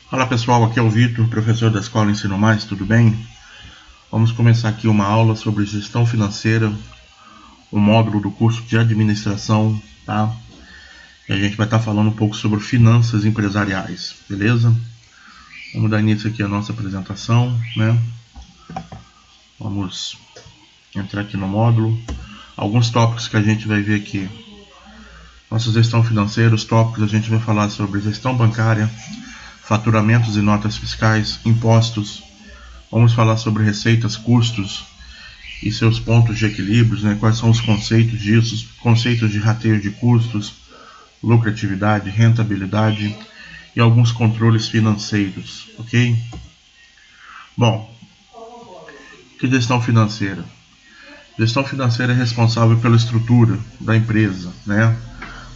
Fala pessoal, aqui é o Vitor, professor da Escola Ensino Mais, tudo bem? Vamos começar aqui uma aula sobre gestão financeira, um módulo do curso de administração, tá? E a gente vai estar falando um pouco sobre finanças empresariais, beleza? Vamos dar início aqui à nossa apresentação, né? Vamos entrar aqui no módulo. Alguns tópicos que a gente vai ver aqui. Nossa gestão financeira, os tópicos a gente vai falar sobre gestão bancária, faturamentos e notas fiscais, impostos. Vamos falar sobre receitas, custos e seus pontos de equilíbrio, né? Quais são os conceitos disso, conceitos de rateio de custos, lucratividade, rentabilidade e alguns controles financeiros, ok? Bom, que gestão financeira? Gestão financeira é responsável pela estrutura da empresa, né?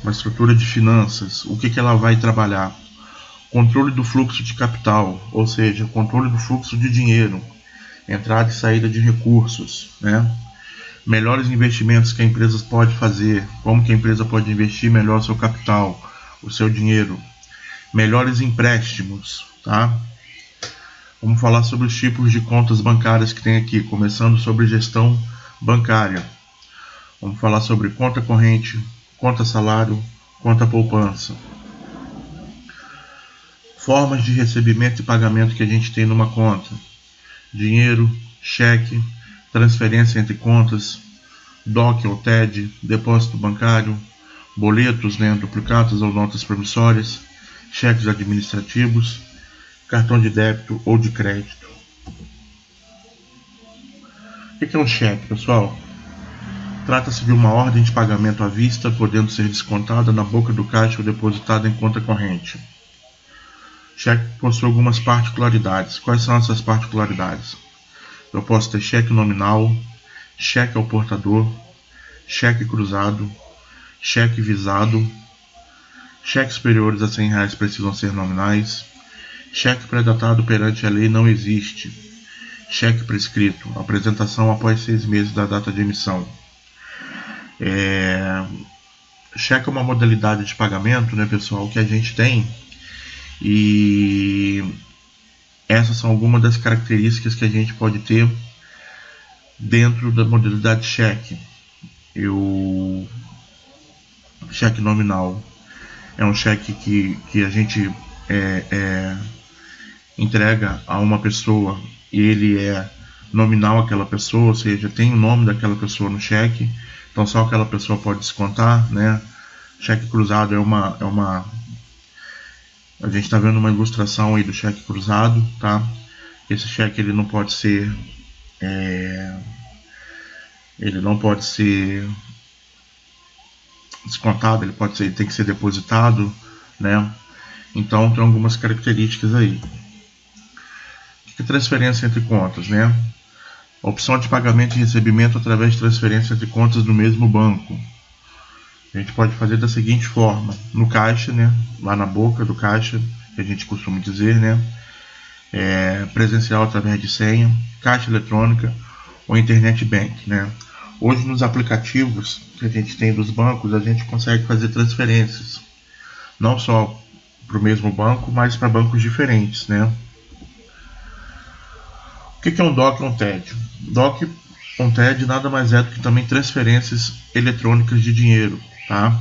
Uma estrutura de finanças, o que ela vai trabalhar? Controle do fluxo de capital, ou seja, controle do fluxo de dinheiro, entrada e saída de recursos, né? Melhores investimentos que a empresa pode fazer, como que a empresa pode investir melhor seu capital, o seu dinheiro. Melhores empréstimos, tá? Vamos falar sobre os tipos de contas bancárias que tem aqui, começando sobre gestão bancária. Vamos falar sobre conta corrente, conta salário, conta poupança. Formas de recebimento e pagamento que a gente tem numa conta: dinheiro, cheque, transferência entre contas, DOC ou TED, depósito bancário, boletos, né, duplicatas ou notas promissórias, cheques administrativos, cartão de débito ou de crédito. O que é um cheque, pessoal? Trata-se de uma ordem de pagamento à vista, podendo ser descontada na boca do caixa ou depositada em conta corrente. Cheque possui algumas particularidades. Quais são essas particularidades? Eu posso ter cheque nominal, cheque ao portador, cheque cruzado, cheque visado, cheques superiores a R$100 precisam ser nominais, cheque pré-datado perante a lei não existe, cheque prescrito, apresentação após 6 meses da data de emissão. Cheque é uma modalidade de pagamento, né, pessoal, que a gente tem. E essas são algumas das características que a gente pode ter dentro da modalidade cheque. Cheque nominal é um cheque que a gente entrega a uma pessoa e ele é nominal àquela pessoa, ou seja, tem o nome daquela pessoa no cheque, então só aquela pessoa pode descontar, né? Cheque cruzado a gente está vendo uma ilustração aí do cheque cruzado, tá? Esse cheque ele não pode ser descontado, tem que ser depositado, né? Então tem algumas características aí. O que é transferência entre contas, né? Opção de pagamento e recebimento através de transferência entre contas do mesmo banco. A gente pode fazer da seguinte forma: no caixa, né, lá na boca do caixa, que a gente costuma dizer, né, presencial através de senha, caixa eletrônica ou internet bank, né. Hoje nos aplicativos que a gente tem dos bancos, a gente consegue fazer transferências, não só para o mesmo banco, mas para bancos diferentes, né. O que é um DOC e um TED? DOC, um TED nada mais é do que também transferências eletrônicas de dinheiro. Tá?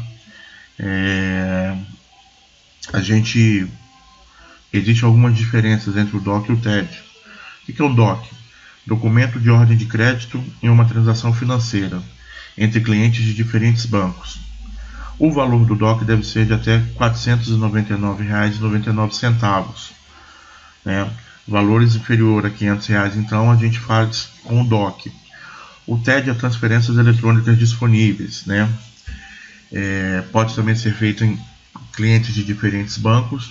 Existem algumas diferenças entre o DOC e o TED. O que é um DOC? Documento de ordem de crédito em uma transação financeira entre clientes de diferentes bancos. O valor do DOC deve ser de até R$ 499,99. Né? Valores inferiores a R$ 500, então a gente faz com o DOC. O TED é transferências eletrônicas disponíveis, né? Pode também ser feito em clientes de diferentes bancos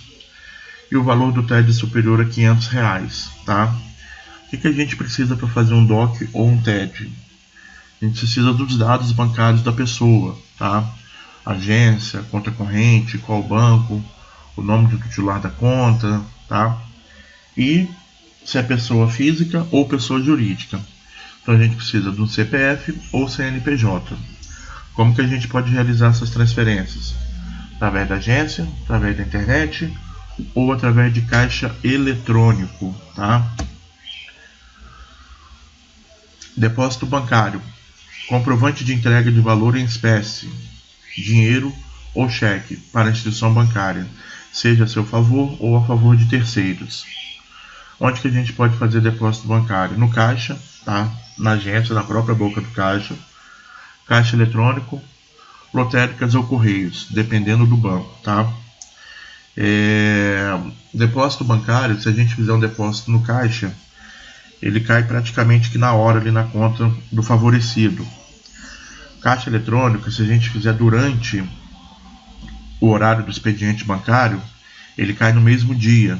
e o valor do TED é superior a R$ 500, tá? O que a gente precisa para fazer um DOC ou um TED? A gente precisa dos dados bancários da pessoa, tá? Agência, conta corrente, qual banco, o nome do titular da conta, tá? E se é pessoa física ou pessoa jurídica. Então a gente precisa de um CPF ou CNPJ. Como que a gente pode realizar essas transferências? Através da agência, através da internet ou através de caixa eletrônico, tá? Depósito bancário, comprovante de entrega de valor em espécie, dinheiro ou cheque para a instituição bancária, seja a seu favor ou a favor de terceiros. Onde que a gente pode fazer depósito bancário? No caixa, tá? Na agência, na própria boca do caixa, caixa eletrônico, lotéricas ou correios, dependendo do banco, tá? Depósito bancário, se a gente fizer um depósito no caixa, ele cai praticamente que na hora ali na conta do favorecido. Caixa eletrônica, se a gente fizer durante o horário do expediente bancário, ele cai no mesmo dia.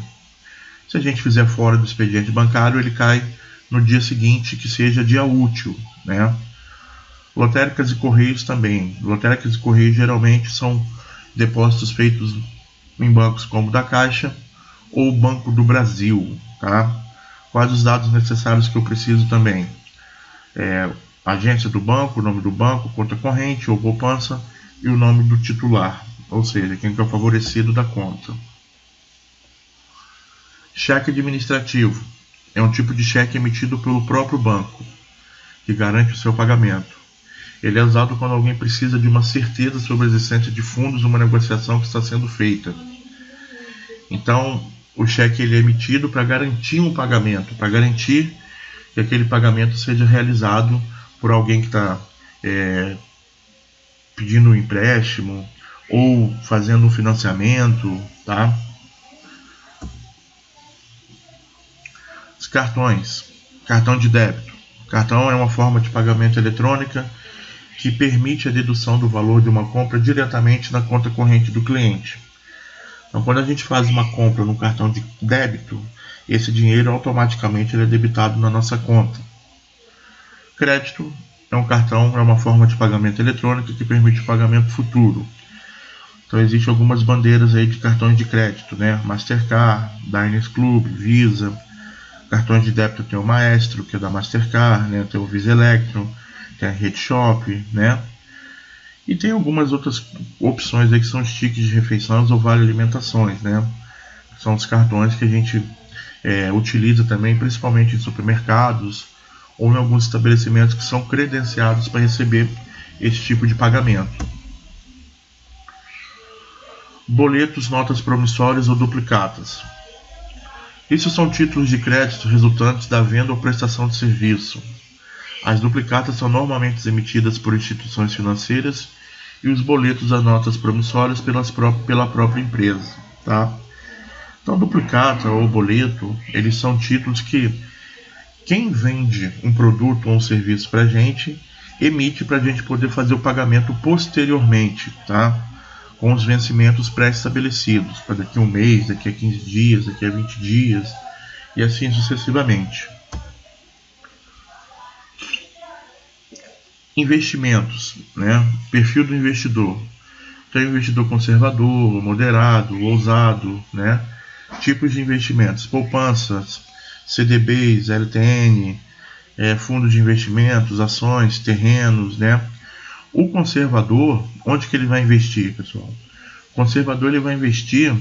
Se a gente fizer fora do expediente bancário, ele cai no dia seguinte, que seja dia útil, né? Lotéricas e correios também. Lotéricas e correios geralmente são depósitos feitos em bancos como o da Caixa ou o Banco do Brasil, tá? Quais os dados necessários que eu preciso também? Agência do banco, o nome do banco, conta corrente ou poupança e o nome do titular, ou seja, quem que é o favorecido da conta. Cheque administrativo é um tipo de cheque emitido pelo próprio banco, que garante o seu pagamento. Ele é usado quando alguém precisa de uma certeza sobre a existência de fundos numa negociação que está sendo feita. Então, o cheque ele é emitido para garantir um pagamento, para garantir que aquele pagamento seja realizado por alguém que está pedindo um empréstimo ou fazendo um financiamento, tá? Os cartões. Cartão de débito. Cartão é uma forma de pagamento eletrônica que permite a dedução do valor de uma compra diretamente na conta corrente do cliente. Então, quando a gente faz uma compra no cartão de débito, esse dinheiro automaticamente ele é debitado na nossa conta. Crédito é um cartão, é uma forma de pagamento eletrônica que permite o pagamento futuro. Então, existem algumas bandeiras aí de cartões de crédito, né? Mastercard, Diners Club, Visa. Cartões de débito tem o Maestro, que é da Mastercard, né? Tem o Visa Electron, tem a Rede Shop, né? E tem algumas outras opções aí que são os tickets de refeições ou vale alimentações, né? São os cartões que a gente utiliza também, principalmente em supermercados ou em alguns estabelecimentos que são credenciados para receber esse tipo de pagamento. Boletos, notas promissórias ou duplicatas. Isso são títulos de crédito resultantes da venda ou prestação de serviço. As duplicatas são normalmente emitidas por instituições financeiras e os boletos as notas promissórias pela própria empresa, tá? Então, duplicata ou boleto, eles são títulos que quem vende um produto ou um serviço para a gente emite para a gente poder fazer o pagamento posteriormente, tá? Com os vencimentos pré-estabelecidos, para daqui a um mês, daqui a 15 dias, daqui a 20 dias e assim sucessivamente. Investimentos, né? Perfil do investidor. Tem investidor conservador, moderado, ousado, né? Tipos de investimentos: poupanças, CDBs, LTN, fundos de investimentos, ações, terrenos, né? O conservador, onde que ele vai investir, pessoal? O conservador ele vai investir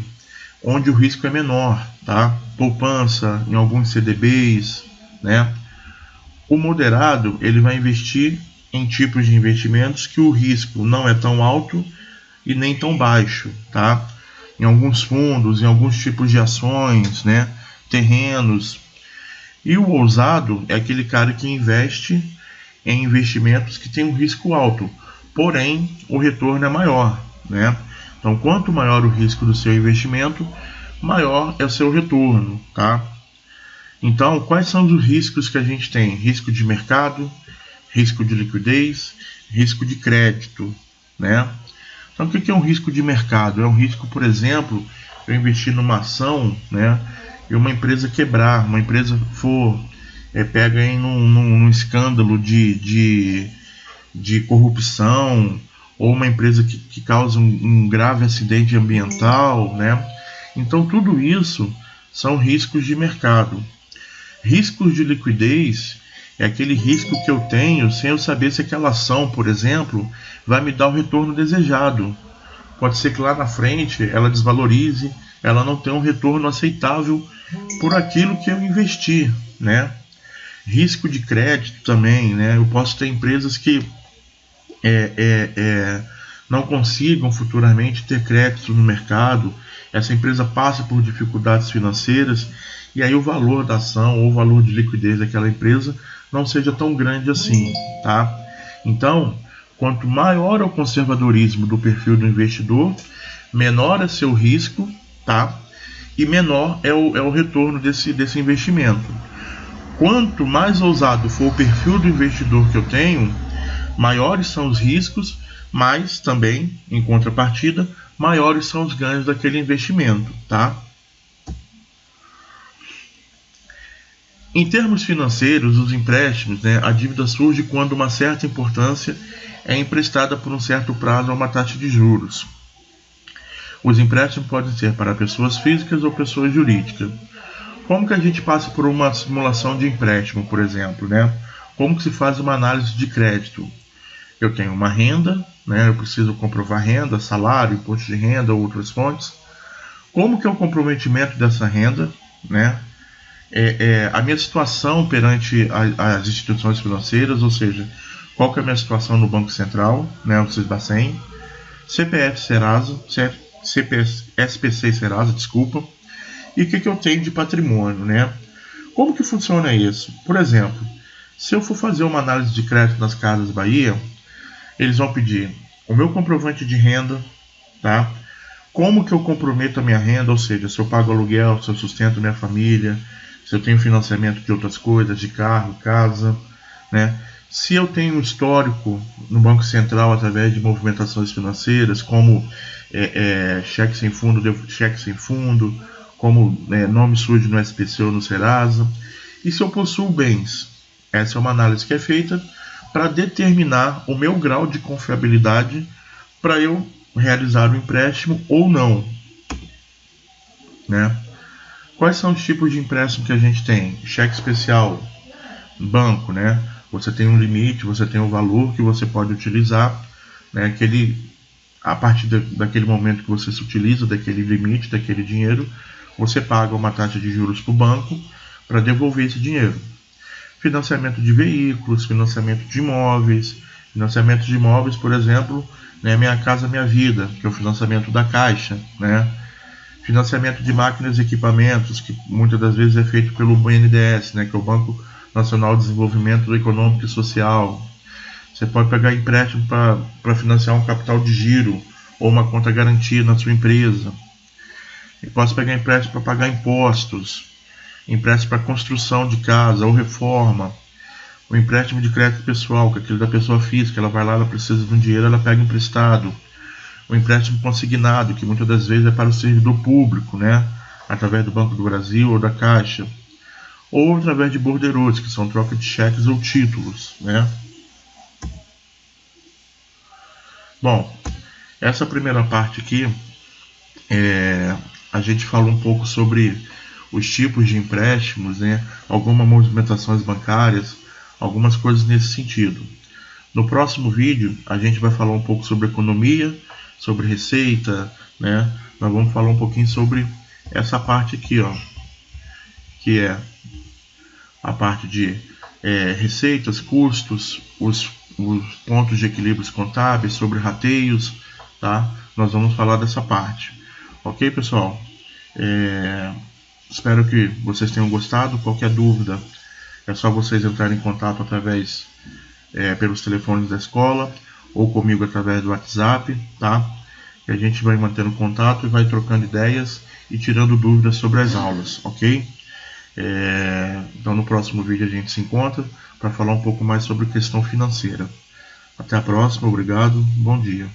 onde o risco é menor, tá? Poupança, em alguns CDBs, né? O moderado ele vai investir em tipos de investimentos que o risco não é tão alto e nem tão baixo, tá? Em alguns fundos, em alguns tipos de ações, né? Terrenos. E o ousado é aquele cara que investe em investimentos que têm um risco alto, porém o retorno é maior, né? Então, quanto maior o risco do seu investimento, maior é o seu retorno, tá? Então, quais são os riscos que a gente tem? Risco de mercado, risco de liquidez, risco de crédito, né? Então, o que é um risco de mercado? É um risco, por exemplo, eu investir numa ação, né? E uma empresa quebrar, uma empresa for pega em num escândalo de corrupção, ou uma empresa que causa um grave acidente ambiental, né? Então, tudo isso são riscos de mercado. Riscos de liquidez é aquele risco que eu tenho sem eu saber se aquela ação, por exemplo, vai me dar o retorno desejado. Pode ser que lá na frente ela desvalorize ela não tem um retorno aceitável por aquilo que eu investi, né? Risco de crédito também, né? Eu posso ter empresas que não consigam futuramente ter crédito no mercado, essa empresa passa por dificuldades financeiras e aí o valor da ação ou o valor de liquidez daquela empresa não seja tão grande assim, tá? Então, quanto maior é o conservadorismo do perfil do investidor, menor é seu risco, tá? E menor é o retorno desse investimento. Quanto mais ousado for o perfil do investidor que eu tenho, maiores são os riscos, mas também, em contrapartida, maiores são os ganhos daquele investimento, tá? Em termos financeiros, os empréstimos, né, a dívida surge quando uma certa importância é emprestada por um certo prazo a uma taxa de juros. Os empréstimos podem ser para pessoas físicas ou pessoas jurídicas. Como que a gente passa por uma simulação de empréstimo, por exemplo, né? Como que se faz uma análise de crédito? Eu tenho uma renda, né? Eu preciso comprovar renda, salário, imposto de renda ou outras fontes. Como que é o comprometimento dessa renda, né? A minha situação perante as instituições financeiras, ou seja, qual que é a minha situação no Banco Central, né? O SPCEM, CPF Serasa, SPC e Serasa, desculpa. E o que eu tenho de patrimônio, né? Como que funciona isso? Por exemplo, se eu for fazer uma análise de crédito nas Casas Bahia, eles vão pedir o meu comprovante de renda, tá? Como que eu comprometo a minha renda, ou seja, se eu pago aluguel, se eu sustento minha família, se eu tenho financiamento de outras coisas, de carro, casa, né? Se eu tenho um histórico no Banco Central através de movimentações financeiras, como cheque sem fundo, como nome sujo no SPC ou no Serasa, e se eu possuo bens. Essa é uma análise que é feita para determinar o meu grau de confiabilidade para eu realizar o empréstimo ou não, né? Quais são os tipos de empréstimo que a gente tem? Cheque especial, banco, né? Você tem um limite, você tem um valor que você pode utilizar, né? A partir daquele momento que você se utiliza daquele limite, daquele dinheiro, você paga uma taxa de juros para o banco para devolver esse dinheiro. Financiamento de veículos, financiamento de imóveis. Financiamento de imóveis, por exemplo, né, Minha Casa Minha Vida, que é o financiamento da Caixa, né? Financiamento de máquinas e equipamentos, que muitas das vezes é feito pelo BNDES, né, que é o Banco Nacional de Desenvolvimento Econômico e Social. Você pode pegar empréstimo para financiar um capital de giro ou uma conta garantia na sua empresa. Eu posso pegar empréstimo para pagar impostos, empréstimo para construção de casa ou reforma, o empréstimo de crédito pessoal, que é aquele da pessoa física, ela vai lá, ela precisa de um dinheiro, ela pega emprestado. O empréstimo consignado, que muitas das vezes é para o servidor público, né? Através do Banco do Brasil ou da Caixa. Ou através de borderôs, que são troca de cheques ou títulos, né? Bom, essa primeira parte aqui, a gente falou um pouco sobre os tipos de empréstimos, né? Algumas movimentações bancárias, algumas coisas nesse sentido. No próximo vídeo, a gente vai falar um pouco sobre economia, sobre receita, né? Nós vamos falar um pouquinho sobre essa parte aqui, ó, que é a parte de receitas, custos, os pontos de equilíbrios contábeis, sobre rateios, tá? Nós vamos falar dessa parte. Ok, pessoal? Espero que vocês tenham gostado. Qualquer dúvida, é só vocês entrarem em contato através pelos telefones da escola ou comigo através do WhatsApp, tá? E a gente vai mantendo contato e vai trocando ideias e tirando dúvidas sobre as aulas, ok? Então no próximo vídeo a gente se encontra para falar um pouco mais sobre questão financeira. Até a próxima, obrigado, bom dia.